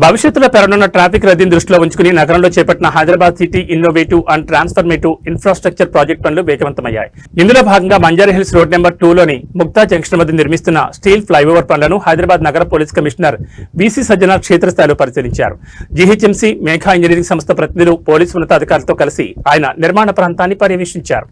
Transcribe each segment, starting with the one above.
భవిష్యత్తులో పెరగనున్న ట్రాఫిక్ రద్దీని దృష్టిలో ఉంచుకుని నగరంలో చేపట్టిన Hyderabad city innovative and transformative infrastructure project పనులు వేగవంతమయ్యాయి. ఇందులో భాగంగా బంజారాహిల్స్ రోడ్ నెంబర్ 2లోని ముక్తా జంక్షన్ వద్ద నిర్మిస్తున్న స్టీల్ ఫ్లైఓవర్ పనులను హైదరాబాద్ నగర పోలీస్ కమిషనర్ బీసీ సజ్జనార్ క్షేత్రస్థాయిలో పరిశీలించారు. జీహెచ్ఎంసీ మేఘా ఇంజనీరింగ్ సంస్థ ప్రతినిధులు పోలీసు ఉన్నతాధికారులతో కలిసి ఆయన నిర్మాణ ప్రాంతాన్ని పర్యవేక్షించారు.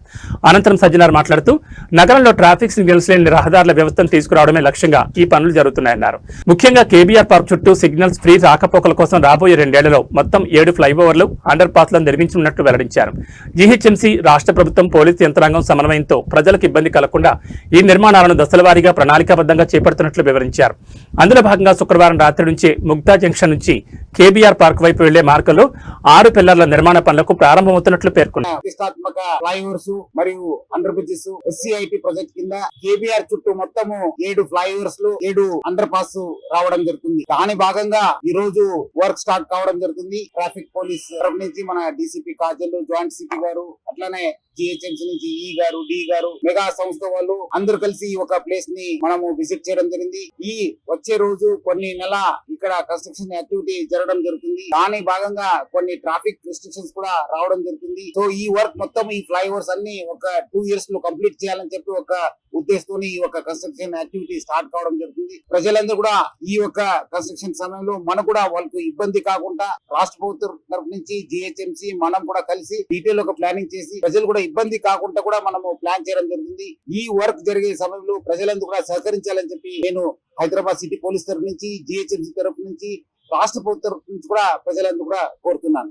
అనంతరం సజ్జనార్ మాట్లాడుతూ నగరంలో ట్రాఫిక్ సిగ్నల్స్ లేని రహదారుల వ్యవస్థను తీసుకురావడమే లక్ష్యంగా ఈ పనులు జరుగుతున్నాయన్నారు. ముఖ్యంగా కేబీఆర్ పార్క్ చుట్టూ సిగ్నల్స్ ఫ్రీ రాకపోకల కోసం రాబోయే 2 ఏళ్లలో మొత్తం 7 ఫ్లైఓవర్లు అండర్ పాస్లను నిర్మించనున్నట్లు వెల్లడించారు. జీహెచ్ఎంసీ, రాష్ట్ర ప్రభుత్వం, పోలీసు యంత్రాంగం సమన్వయంతో ప్రజలకు ఇబ్బంది కలగకుండా ఈ నిర్మాణాలను దశలవారీగా ప్రణాళికాబద్ధంగా చేపడుతున్నట్లు వివరించారు. అందులో భాగంగా శుక్రవారం రాత్రి నుంచే ముగ్దా జంక్షన్ నుంచి కేబీఆర్ పార్క్ వైపు వెళ్లే మార్గంలో 6 పిల్లర్ల నిర్మాణ పనులకు ప్రారంభమవుతున్నట్లు పేర్కొన్నారు. ప్రతిష్టాత్మక ఫ్లైఓవర్స్ మరియు అండర్ బ్రిడ్జెస్ ఎస్సీఐటీ ప్రాజెక్ట్ కింద కేబీఆర్ చుట్టూ మొత్తము 7 ఫ్లైఓవర్స్ 7 అండర్ పాస్ రావడం జరుగుతుంది. దాని భాగంగా ఈ రోజు వర్క్ స్టార్ట్ కావడం జరుగుతుంది. ట్రాఫిక్ పోలీస్ తరఫు నుంచి మన డీసీపీ కాజల్, జాయింట్ సిపి గారు, అట్లానే జిహెచ్ఎంసీ నుంచి ఈ గారు, డి గారు, మెగా సంస్థ వాళ్ళు అందరూ కలిసి ఒక ప్లేస్ ని మనము విజిట్ చేయడం జరిగింది. ఈ వచ్చే రోజు కొన్ని నెల ఇక్కడ కన్స్ట్రక్షన్ యాక్టివిటీ జరగడం జరుగుతుంది. దాని భాగంగా కొన్ని ట్రాఫిక్ రెస్ట్రిక్షన్స్ కూడా రావడం జరుగుతుంది. సో ఈ వర్క్ మొత్తం ఈ ఫ్లైఓవర్స్ అన్ని ఒక 2 years లో కంప్లీట్ చేయాలని చెప్పి ఒక ఉద్దేశంతో ఈ ఒక కన్స్ట్రక్షన్ యాక్టివిటీ స్టార్ట్ కావడం జరుగుతుంది. ప్రజలందరూ కూడా ఈ యొక్క కన్స్ట్రక్షన్ సమయంలో మనకు కూడా వాళ్ళకు ఇబ్బంది కాకుండా రాష్ట్ర ప్రభుత్వం తరఫు నుంచి జిహెచ్ఎంసీ మనం కూడా కలిసి డీటెయిల్ ఒక ప్లానింగ్ చేసి ప్రజలు కూడా ఇబ్బంది కాకుండా కూడా మనము ప్లాన్ చేయడం జరుగుతుంది. ఈ వర్క్ జరిగే సమయంలో ప్రజలందరూ కూడా సహకరించాలని చెప్పి నేను హైదరాబాద్ సిటీ పోలీస్ తరఫు నుంచి, జిహెచ్ఎంసీ తరఫు నుంచి, రాష్ట్ర ప్రభుత్వం తరఫు నుంచి కూడా ప్రజలందరూ కూడా కోరుతున్నాను.